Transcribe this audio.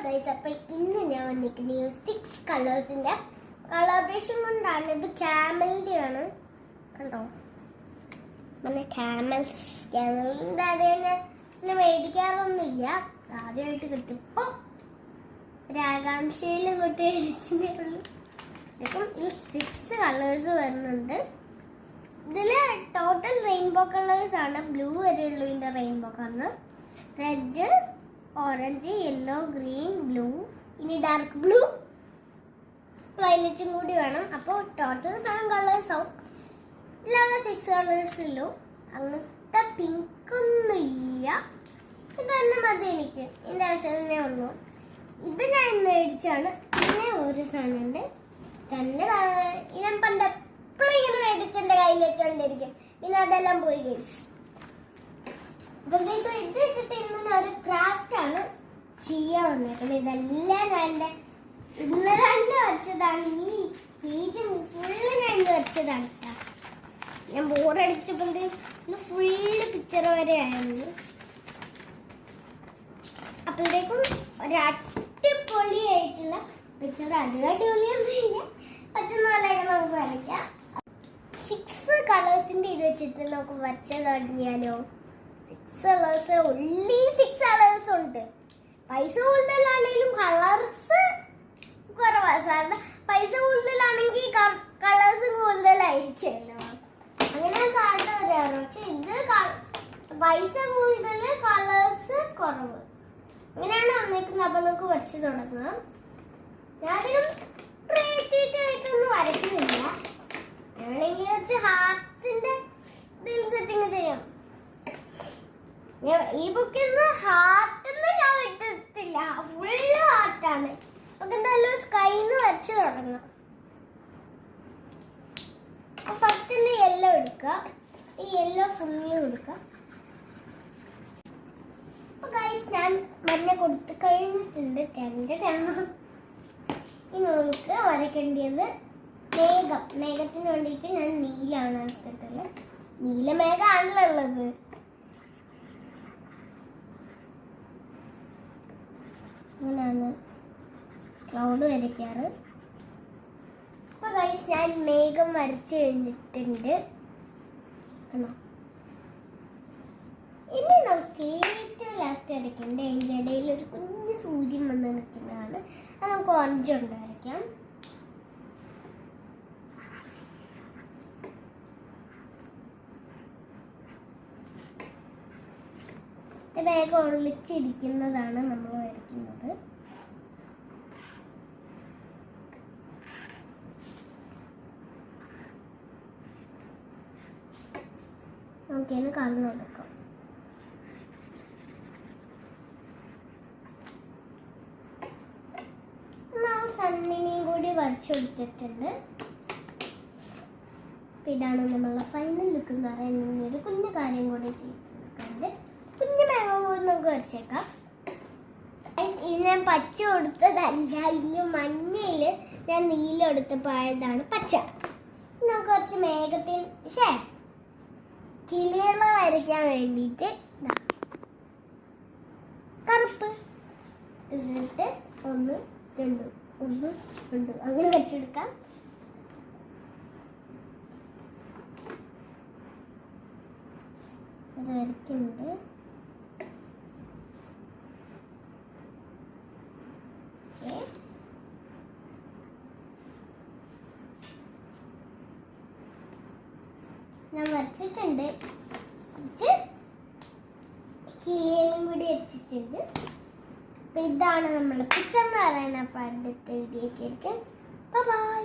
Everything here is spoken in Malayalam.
ഗൈസ്, അപ്പൊ ഇന്ന് ഞാൻ വന്നിരിക്കുന്നത് 6 കളേഴ്സിന്റെ കളർബേഷൻ കൊണ്ടാണ്. ഇത് ക്യാമലിന്റെ ആണ്, കണ്ടോ? പിന്നെ ക്യാമലിന്റെ അത് തന്നെ മേടിക്കാറൊന്നുമില്ല, ആദ്യമായിട്ട് കിട്ടും. ഇപ്പൊ ഒരാകാംക്ഷയിൽ കൂട്ടി അടിച്ചേ ഉള്ളൂ. ഇപ്പം ഈ 6 കളേഴ്സ് വരുന്നുണ്ട്. ഇതില് ടോട്ടൽ റെയിൻബോ കളേഴ്സ് ആണ്. ബ്ലൂ വരെയുള്ളൂ ഇതിന്റെ rainbow colour. Red, orange, yellow, green, blue, ഇനി ഡാർക്ക് ബ്ലൂ, വയലറ്റും കൂടി വേണം. അപ്പോൾ ടോട്ടൽ 7 കളേഴ്സ് ആവും. ഇതിലാകെ 6 കളേഴ്സ് ഉള്ളൂ. അങ്ങനത്തെ പിങ്ക് ഒന്നും ഇല്ല. ഇത് തന്നെ മതി എനിക്ക്, ഇതിൻ്റെ ആവശ്യം തന്നെ ഉള്ളൂ. ഇത് ഞാൻ ഇന്ന് മേടിച്ചാണ്. പിന്നെ ഒരു സാധനമുണ്ട് തന്നെ, ഞാൻ പണ്ട് എപ്പോഴും ഇങ്ങനെ മേടിച്ച് എൻ്റെ കയ്യിൽ വെച്ചോണ്ടിരിക്കും. പിന്നെ അതെല്ലാം പോയി ഗൈസ്. അപ്പോഴത്തേക്കും ഇത് വെച്ചിട്ട് ഇന്ന് ഒരു ക്രാഫ്റ്റ് ആണ് ചെയ്യാൻ വന്നേക്കുന്നത്. ഇതെല്ലാം ഞാൻ എൻ്റെ ഇന്ന് തന്നെ വെച്ചതാണ്. ഈ പേജ് ഫുള്ള് ഞാൻ ഇന്ന് വെച്ചതാണ്. ഞാൻ ബോർഡടിച്ചപ്പോഴത്തേക്കും ഇന്ന് ഫുള്ള് പിക്ചർ വരെ ആയിരുന്നു. അപ്പോഴത്തേക്കും ഒരു അടിപൊളിയായിട്ടുള്ള പിക്ചർ, അധികം അടിപൊളിയൊന്നുമില്ല, പറ്റുന്ന പോലെയൊക്കെ നമുക്ക് വരയ്ക്കാം. 6 കളേഴ്സിന്റെ ഇത് വെച്ചിട്ട് നമുക്ക് വരച്ച തുടങ്ങിയാലോ? 6 കളേഴ്സ്, ഒള്ളി 6 കളേഴ്സ് ഉണ്ട്. പൈസ കൂടുതലാണെങ്കിലും കളേഴ്സ് കുറവാണ്. സാറിന് പൈസ കൂടുതലാണെങ്കിൽ കളേഴ്സ് കൂടുതലായിരിക്കുമല്ലോ, അങ്ങനെ കാരണം വരാറ്. പക്ഷെ ഇത് പൈസ കൂടുതൽ, കളേഴ്സ് കുറവ്, അങ്ങനെയാണ് വന്നേക്കുന്നത്. അപ്പൊ നമുക്ക് വരച്ച് തുടങ്ങാം. ഞാനധികം ക്രിയേറ്റിവിറ്റി ആയിട്ടൊന്നും വരയ്ക്കുന്നില്ല. ഞാനെങ്കിൽ വെച്ച് ഹാർട്സിന്റെ സെറ്റിങ് ചെയ്യാം. ഈ ബുക്കിൽ നിന്ന് ഹാർട്ടൊന്നും ഞാൻ വിട്ടിട്ടില്ല, ഫുള്ള് ഹാർട്ടാണ്. നമുക്ക് എന്തായാലും സ്കൈന്ന് വരച്ച് തുടങ്ങാം. ഫസ്റ്റ് യെല്ലോ എടുക്കുക. ഈ യെല്ലോ ഫുള്ള് കൊടുക്കുക. ഞാൻ മഞ്ഞ കൊടുത്ത് കഴിഞ്ഞിട്ടുണ്ട്. ഇനി നമുക്ക് വരയ്ക്കേണ്ടത് മേഘം. മേഘത്തിന് വേണ്ടിയിട്ട് ഞാൻ നീലാണ് എടുത്തിട്ടുള്ളത്. നീലമേഘമാണല്ലോ ഉള്ളത്. അങ്ങനെയാണ് ക്ലൗഡ് വരയ്ക്കാറ്. അപ്പൊ ഗൈസ്, ഞാൻ മേഘം വരച്ചു കഴിഞ്ഞിട്ടുണ്ട്. ഇനി നമുക്ക് ഏറ്റവും ലാസ്റ്റ് വരയ്ക്കേണ്ട അതിൻ്റെ ഇടയിൽ ഒരു കുഞ്ഞു സൂര്യൻ വന്ന് നിൽക്കുന്നതാണ്. അത് നമുക്ക് ഓറഞ്ച് കൊണ്ട് വരയ്ക്കാം. വേഗം ഒളിച്ചിരിക്കുന്നതാണ് നമ്മൾ വരയ്ക്കുന്നത്. നമുക്കതിന് കളർ കൊടുക്കാം. സണ്ണിനെയും കൂടി വരച്ചെടുത്തിട്ടുണ്ട്. ഇതാണ് നമ്മളുടെ ഫൈനൽ ലുക്ക് എന്ന് പറയുന്നത്. ഒരു കുഞ്ഞു കാര്യം കൂടി ചെയ്തിട്ടുണ്ട്. കുഞ്ഞു മേഘം കൂടി നമുക്ക് വരച്ചേക്കാം. ഇത് ഞാൻ പച്ച കൊടുത്തതല്ല, ഇതിൽ മഞ്ഞയിൽ ഞാൻ നീല എടുത്തപ്പോൾ ആയതാണ് പച്ച. നമുക്ക് കുറച്ച് മേഘത്തിന് കിളികളെ വരയ്ക്കാൻ വേണ്ടിയിട്ട് കറുപ്പ് എന്നിട്ട് 1 2 1 2 അങ്ങനെ വെച്ചെടുക്കാം. ഇത് വരയ്ക്കുന്നുണ്ട്. ഞാൻ വരച്ചിട്ടുണ്ട്. കിളിയും കൂടി വെച്ചിട്ടുണ്ട്. അപ്പൊ ഇതാണ് നമ്മുടെ പിക്ചർ എന്ന് പറയുന്നത്. അപ്പൊ അടുത്ത വീഡിയോക്ക് ബൈ.